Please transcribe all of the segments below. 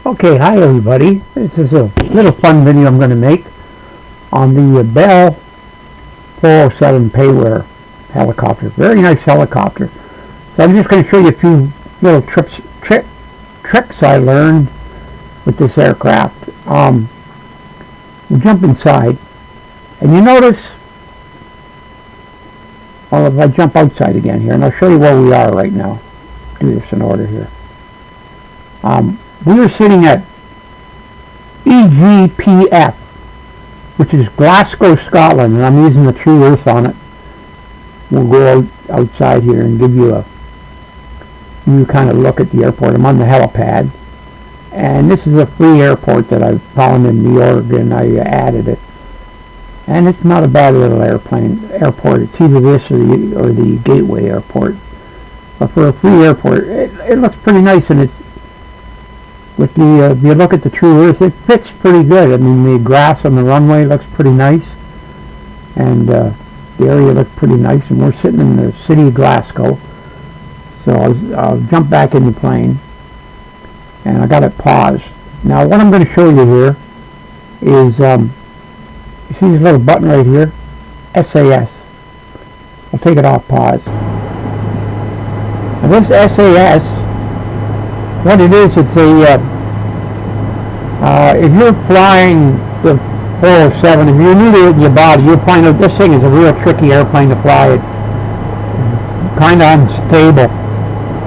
Okay, hi everybody. This is a little fun video I'm going to make on the Bell 407 Payware helicopter. Very nice helicopter. So I'm just going to show you a few little tricks I learned with this aircraft. We jump inside, and you notice, well, if I jump outside again here, and I'll show you where we are right now. Do this in order here. We were sitting at EGPF, which is Glasgow, Scotland, and I'm using the True Earth on it. We'll go outside here and give you a new kind of look at the airport. I'm on the helipad, and this is a free airport that I found in New York, and I added it. And it's not a bad little airport. It's either this or the Gateway Airport. But for a free airport, it looks pretty nice, and it's with the if you look at the True Earth, it fits pretty good. I mean, the grass on the runway looks pretty nice, and the area looks pretty nice. And we're sitting in the city of Glasgow. So I'll jump back in the plane, and I got it paused. Now, what I'm going to show you here is you see this little button right here, SAS. I'll take it off pause. Now this SAS, what it is, it's a if you're flying the 407, if you're new to it in your body, you'll find out this thing is a real tricky airplane to fly. It's kind of unstable,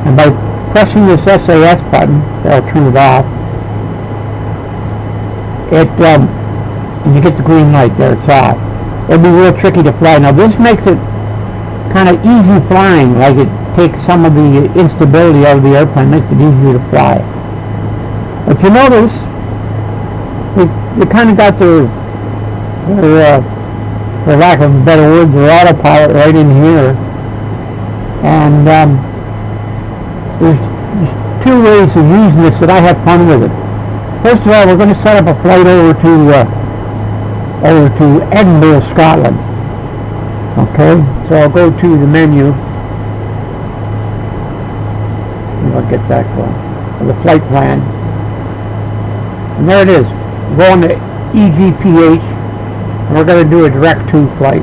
and by pressing this SAS button, I'll turn it off, and you get the green light there, it's off. It'll be real tricky to fly. Now this makes it kind of easy flying, like it takes some of the instability out of the airplane, makes it easier to fly. But you notice, they kind of got their for lack of a better word, their autopilot right in here. And there's two ways of using this that I have fun with it. First of all, we're going to set up a flight over to Edinburgh, Scotland. Okay, so I'll go to the menu. I'll get that going. The flight plan. And there it is. We're going to EGPH, and we're going to do a direct-to flight.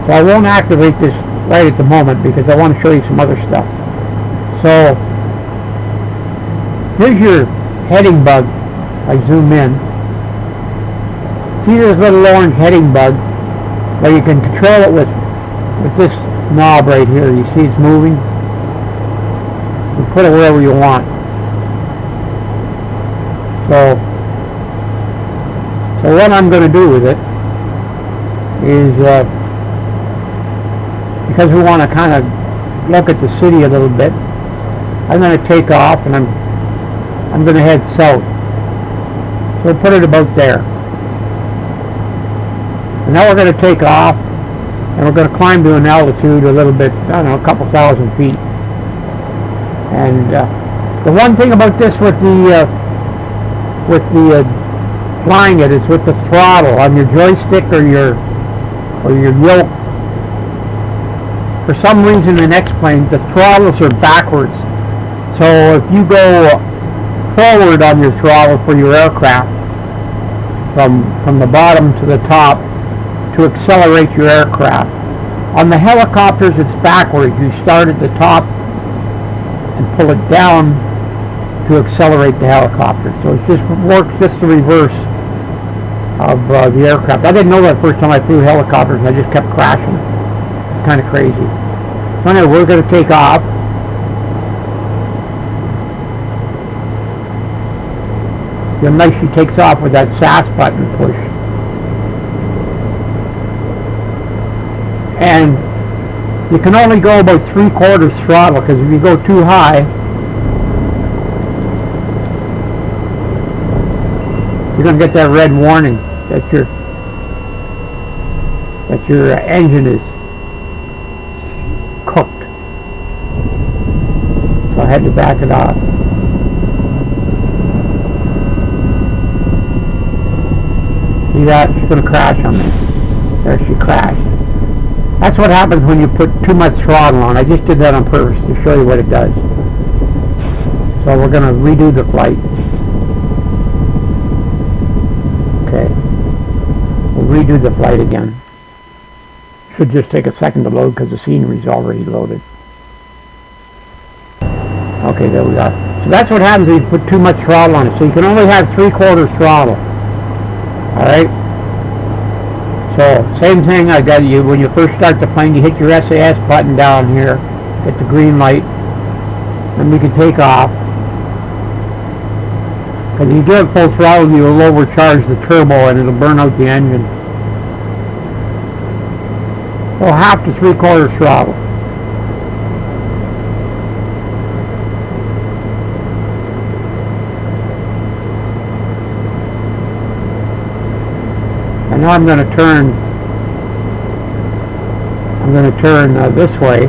So I won't activate this right at the moment because I want to show you some other stuff. So here's your heading bug. I zoom in. See this little orange heading bug? Well, you can control it with this knob right here. You see it's moving? You put it wherever you want. So what I'm going to do with it is, because we want to kind of look at the city a little bit, I'm going to take off, and I'm going to head south. So we'll put it about there. And now we're going to take off, and we're going to climb to an altitude a little bit, I don't know, a couple thousand feet. And the one thing about this with the flying it is with the throttle on your joystick or your yoke. For some reason in X-planes, the throttles are backwards. So if you go forward on your throttle for your aircraft, from the bottom to the top, to accelerate your aircraft. On the helicopters, it's backwards. You start at the top and pull it down to accelerate the helicopter. So it just works just the reverse of the aircraft. I didn't know that first time I flew helicopters, and I just kept crashing. It's kind of crazy. So anyway, we're going to take off. You'll notice she takes off with that SAS button push. And you can only go about 3/4 throttle, because if you go too high, you're going to get that red warning that your engine is cooked. So I had to back it off. See that? She's going to crash on me. There she crashed. That's what happens when you put too much throttle on. I just did that on purpose to show you what it does. So So we're going to redo the flight. Okay. We'll redo the flight again. Should just take a second to load because the scenery's already loaded. Okay, there we are. So that's what happens if you put too much throttle on it. So you can only have 3/4 throttle. Alright? So, same thing I got you. When you first start the plane, you hit your SAS button down here. Hit the green light. And we can take off. Because if you give it full throttle, you'll overcharge the turbo and it'll burn out the engine. So 1/2 to 3/4 throttle. And now I'm going to turn this way.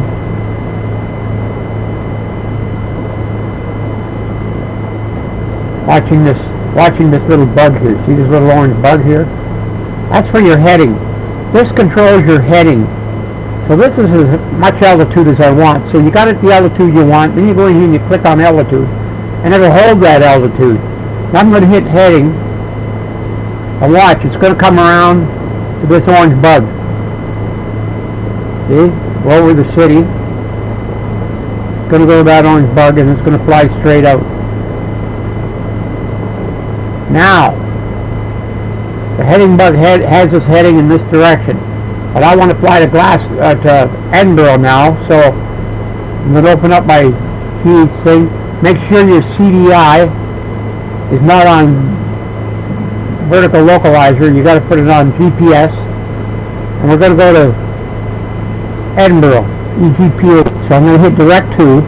Watching this little bug here. See this little orange bug here? That's for your heading. This controls your heading. So this is as much altitude as I want. So you got it the altitude you want. Then you go in here and you click on altitude. And it'll hold that altitude. Now I'm going to hit heading. And watch, it's going to come around to this orange bug. See? Go over the city. It's going to go to that orange bug and it's going to fly straight out. Now, the heading bug has us heading in this direction. But I want to fly to Edinburgh now, so I'm going to open up my keys thing. Make sure your CDI is not on vertical localizer. You got to put it on GPS. And we're going to go to Edinburgh, EGP8. So I'm going to hit direct to,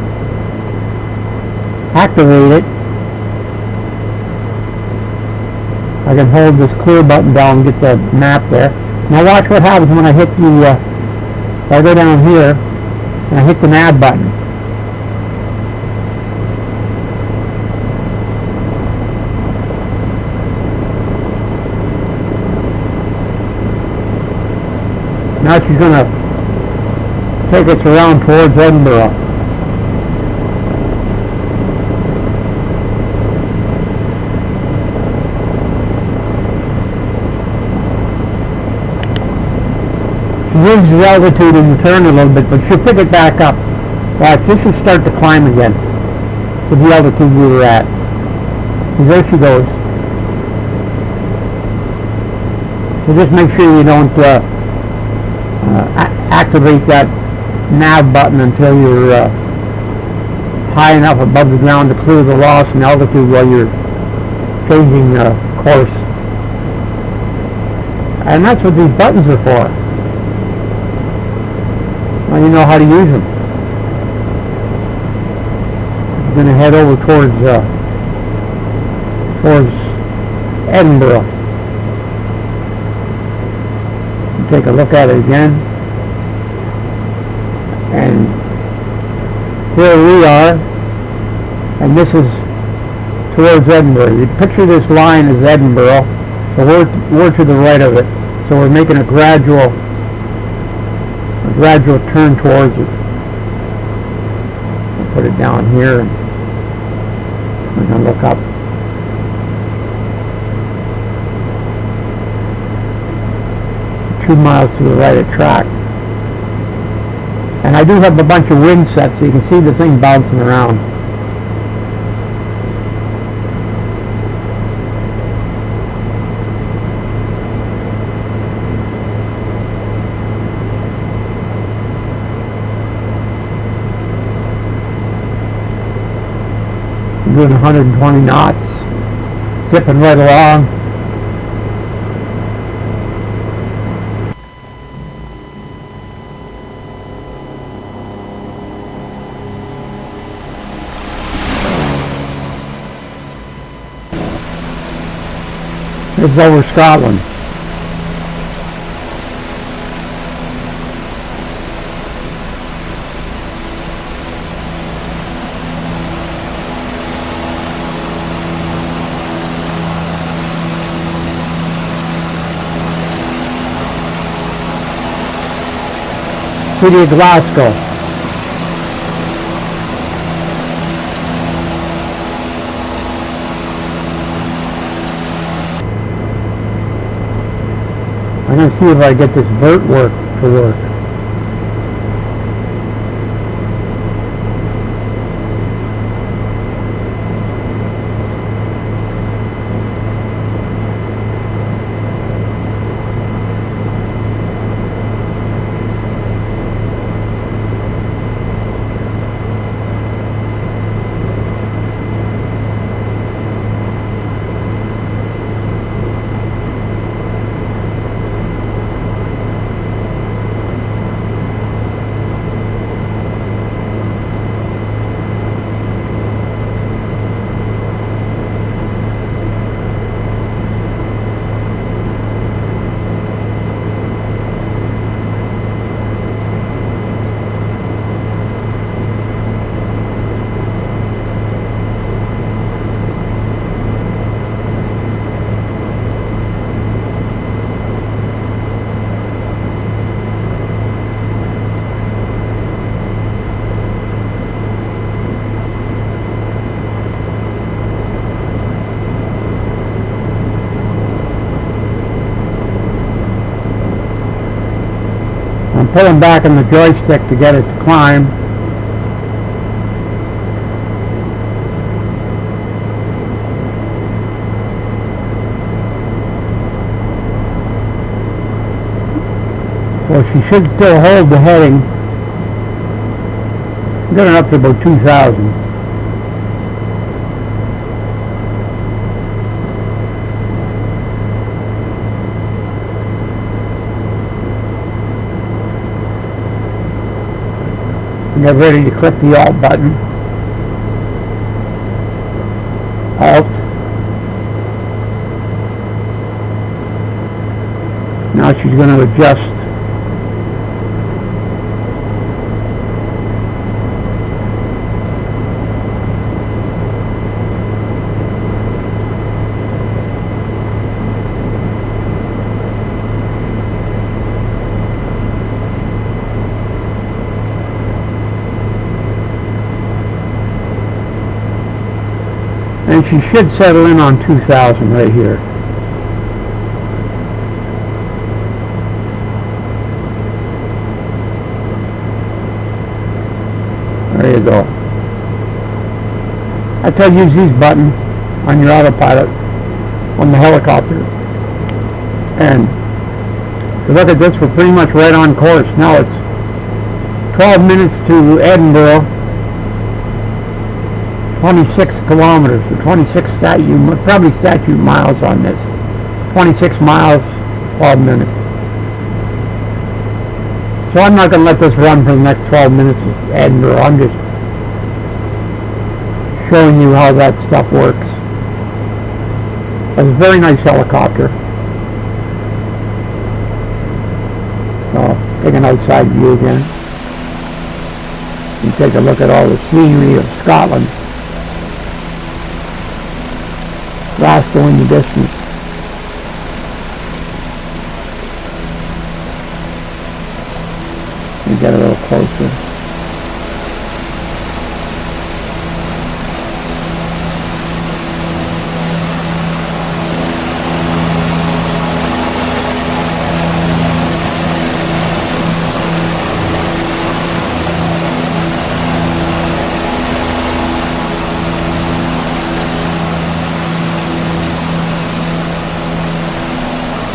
activate it. I can hold this clear button down and get the map there. Now watch what happens when I hit the, I go down here and I hit the nav button. Now she's going to take us around towards Edinburgh. She loses the altitude in the turn a little bit, but she'll pick it back up. Watch, this will start to climb again to the altitude we were at. And there she goes. So just make sure you don't activate that nav button until you're high enough above the ground to clear the loss in altitude while you're changing course. And that's what these buttons are for. Well, you know how to use them. We're going to head over towards Edinburgh. Take a look at it again. And here we are. And this is towards Edinburgh. You picture this line as Edinburgh. So we're to the right of it. So we're making a gradual turn towards it. I'll put it down here and we're going to look up. Two miles to the right of track. And I do have a bunch of wind sets so you can see the thing bouncing around. I'm doing 120 knots, zipping right along. It's over Scotland. City of Glasgow. I'm going to see if I get this vert work to work. I'm pulling back on the joystick to get it to climb. So she should still hold the heading. Get it up to about 2,000. Get ready to click the Alt button. Alt. Now she's going to adjust. And she should settle in on 2,000 right here. There you go. I tell you, use these buttons on your autopilot on the helicopter. And if you look at this, we're pretty much right on course. Now it's 12 minutes to Edinburgh. 26 kilometers, or 26 statute miles on this. 26 miles, 12 minutes. So I'm not going to let this run for the next 12 minutes at Edinburgh. I'm just showing you how that stuff works. It's a very nice helicopter. So, take an outside view again. You take a look at all the scenery of Scotland. Glasgow in the distance. You get a little closer.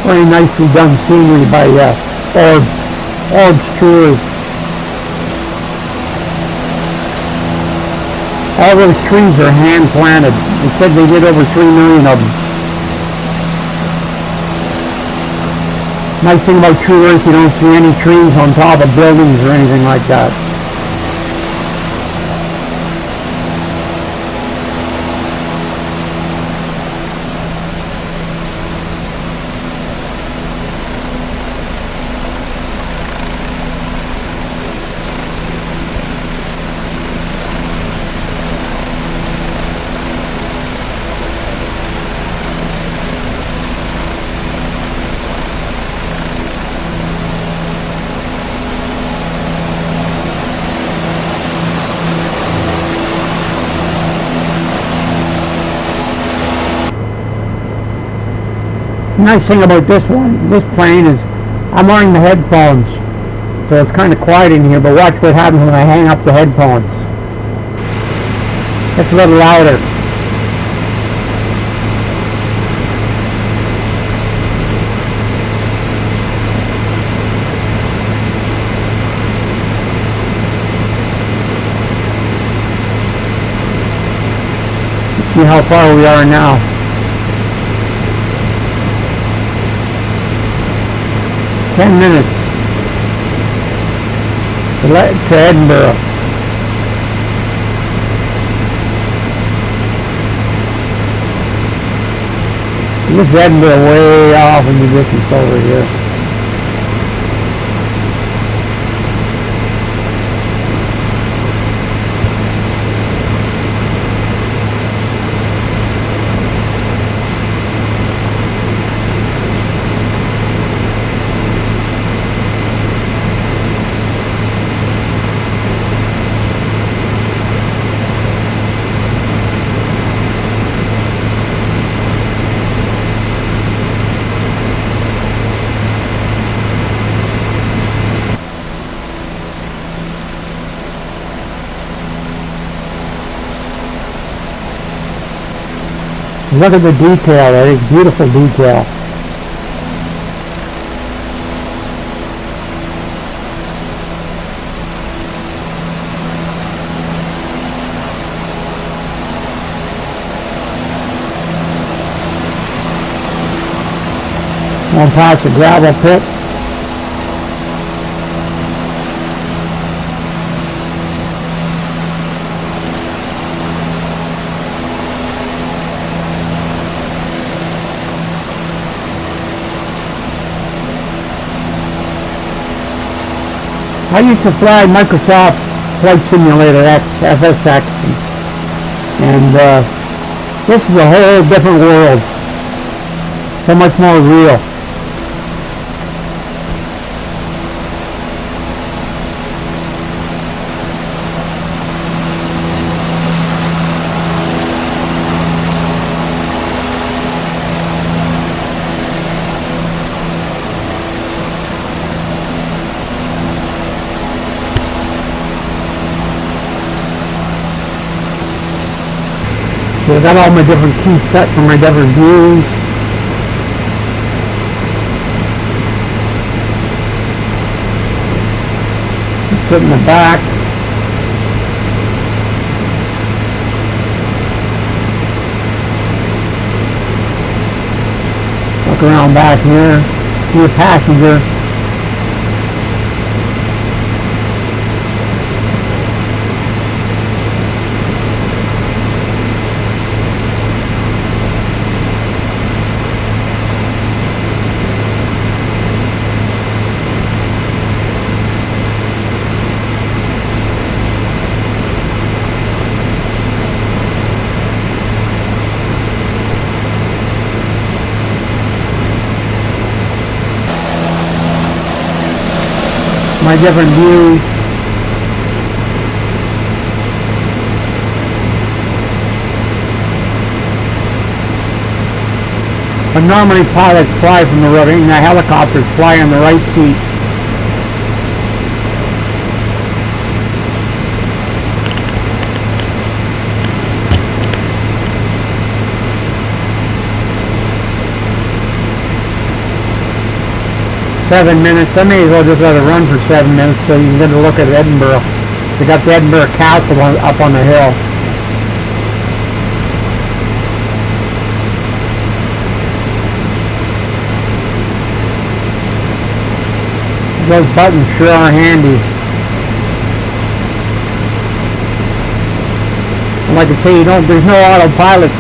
Very nicely done scenery by Orbs Tours. All those trees are hand planted. They said they did over 3 million of them. Nice thing about True Earth, you don't see any trees on top of buildings or anything like that. The nice thing about this plane is I'm wearing the headphones, so it's kind of quiet in here, but watch what happens when I hang up the headphones. It's a little louder. Let's see how far we are now. 10 minutes to Edinburgh. This is Edinburgh way off in the distance over here. Look at the detail, that is beautiful detail. Going past the gravel pit. I used to fly Microsoft Flight Simulator X, FSX, and this is a whole different world. So much more real. So I got all my different keys set for my different views. Sit in the back. Look around back here. See a passenger. My different views. But normally pilots fly from the road, and the helicopters fly on the right seat. .7 minutes. I may as well just let it run for 7 minutes so you can get a look at Edinburgh. They got the Edinburgh Castle up on the hill. Those buttons sure are handy. And like I say, there's no autopilot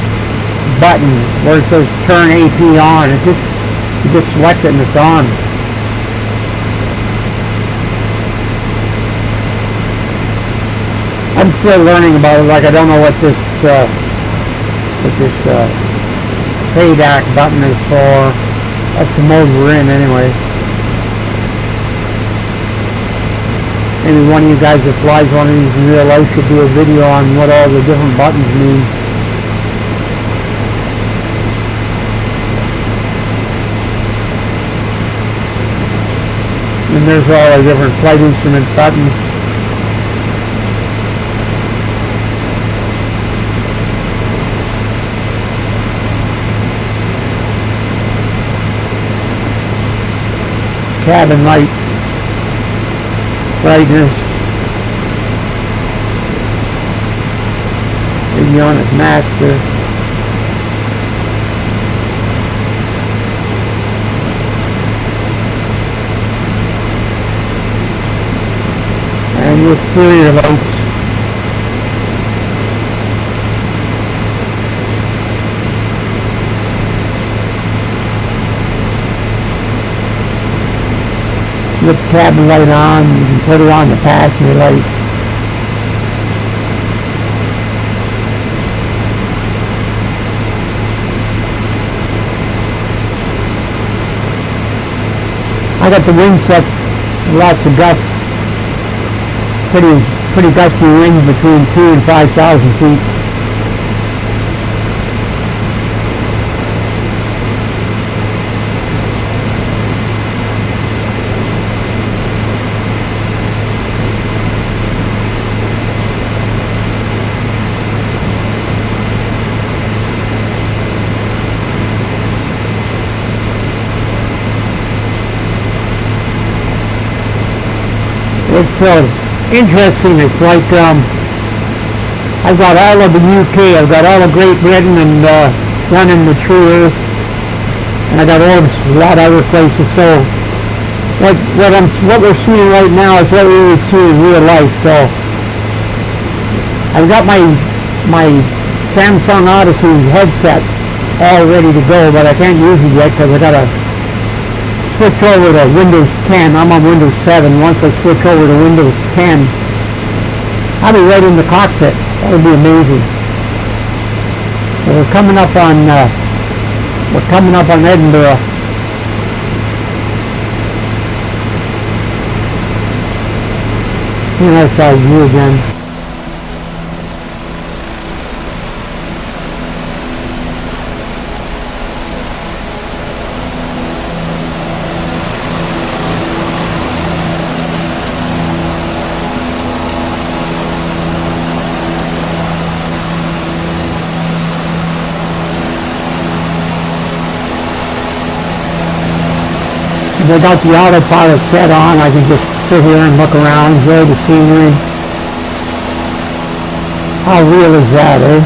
button where it says turn AP on. It's just, you just select it and it's on. I'm still learning about it. Like I don't know what this payback button is for. That's the mode we're in anyway. Maybe one of you guys that flies one of these in real life should do a video on what all the different buttons mean. and there's all the different flight instrument buttons. Cabin light brightness, avionics master, and your exterior lights. Flip the cabin light on, you can put it on the passenger light. I got the wind set, lots of gusts, pretty gusty winds between 2,000 and 5,000 feet. It's interesting. It's like I've got all of the UK, I've got all of Great Britain, and one in the True Earth, and I got orbs a lot of other places. So what we're seeing right now is what we would see in real life. So I've got my Samsung Odyssey headset all ready to go, but I can't use it yet because I got to switch over to Windows 10. I'm on Windows 7. Once I switch over to Windows 10, I'll be right in the cockpit. That would be amazing. So we're coming up on Edinburgh. See a nice size view again. If I got the autopilot set on, I can just sit here and look around, enjoy the scenery. How real is that, eh?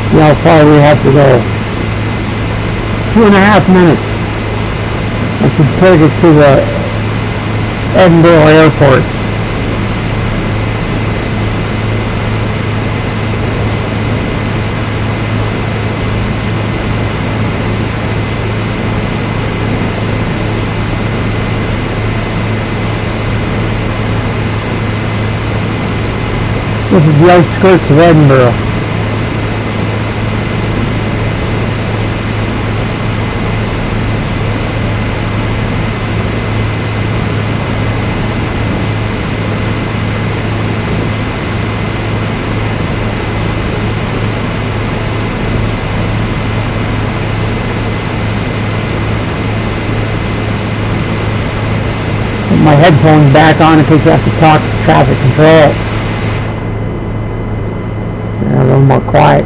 See how far we have to go. 2.5 minutes. I should take it to the Edinburgh airport. This is the outskirts of Edinburgh. My headphones back on in case I have to talk to traffic control. Yeah, a little more quiet.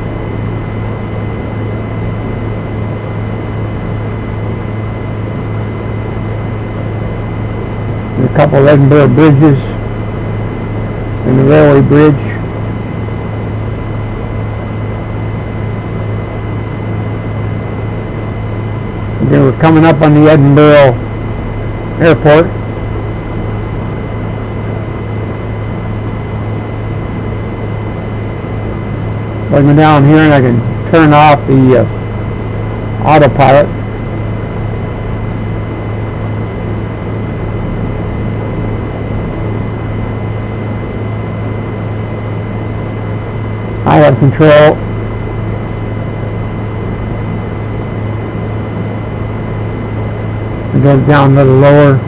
And a couple of Edinburgh bridges and the railway bridge. And then we're coming up on the Edinburgh airport. I go down here and I can turn off the autopilot. I have control. I go down a little lower.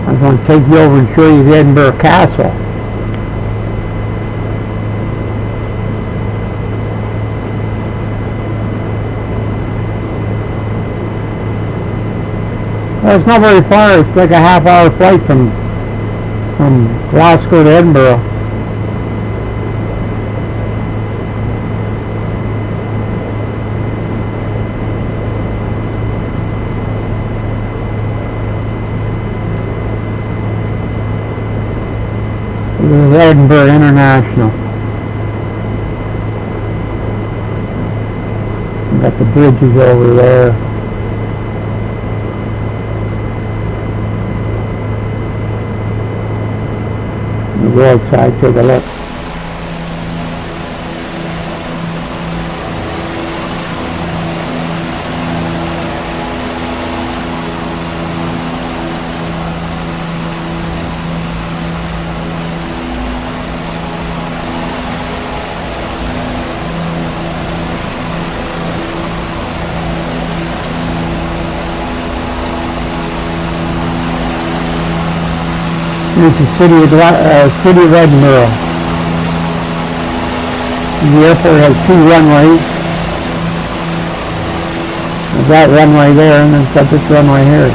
I'm going to take you over and show you the Edinburgh Castle. Well, it's not very far. It's like a half-hour flight from Glasgow to Edinburgh. This is Edinburgh International. We've got the bridges over there. The roadside, take a look. Here's the city of Edinburgh. The airport has 2 runways. There's that runway there, and it's got this runway here.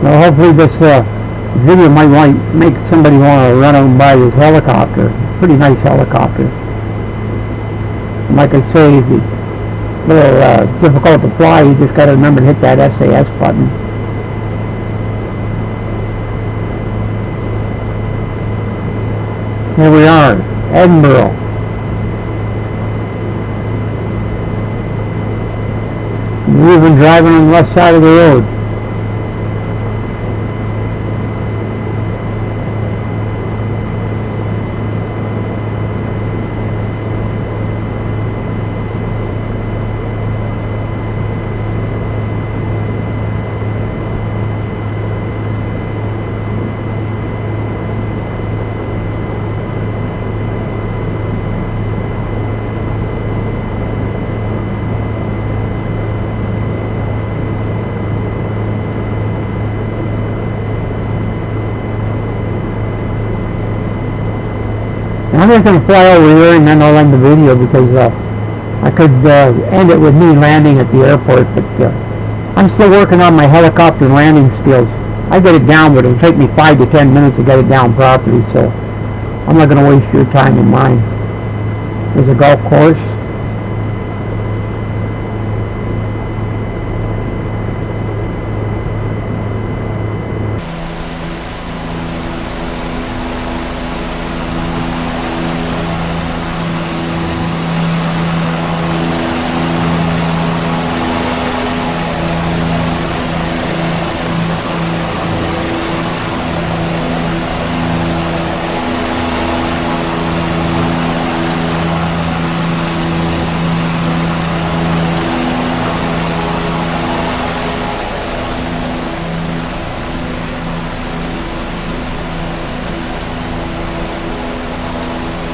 Well, hopefully this video might make somebody want to run out and buy this helicopter. Pretty nice helicopter. And like I say, if it's a little difficult to fly, you just got to remember to hit that SAS button. Here we are, Edinburgh. We've been driving on the left side of the road. I'm just going to fly over here and then I'll end the video because I could end it with me landing at the airport, but I'm still working on my helicopter landing skills. I get it down, but it'll take me 5 to 10 minutes to get it down properly, so I'm not going to waste your time and mine. There's a golf course.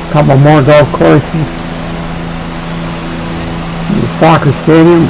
Couple more golf courses. The soccer stadium.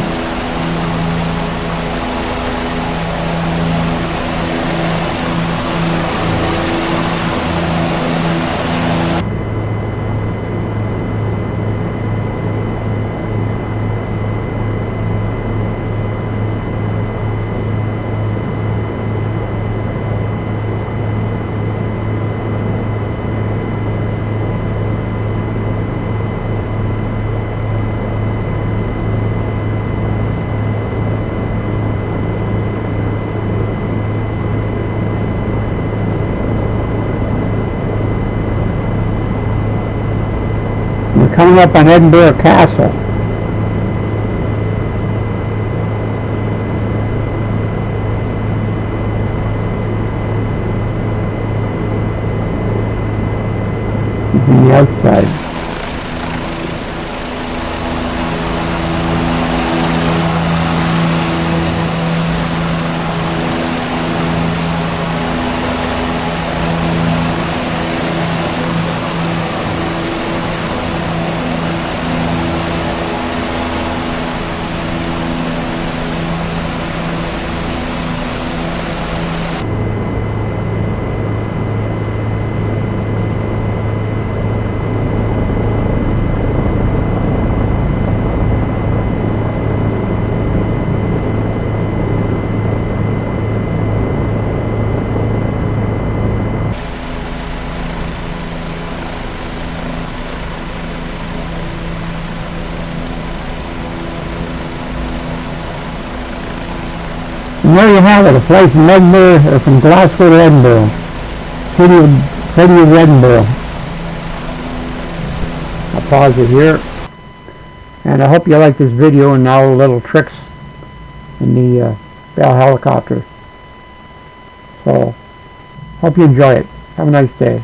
Coming up on Edinburgh Castle. On the outside. And there you have it, a flight from Edinburgh, or from Glasgow to Edinburgh. City of Edinburgh. I'll pause it here. And I hope you like this video and all the little tricks in the Bell helicopter. So, hope you enjoy it. Have a nice day.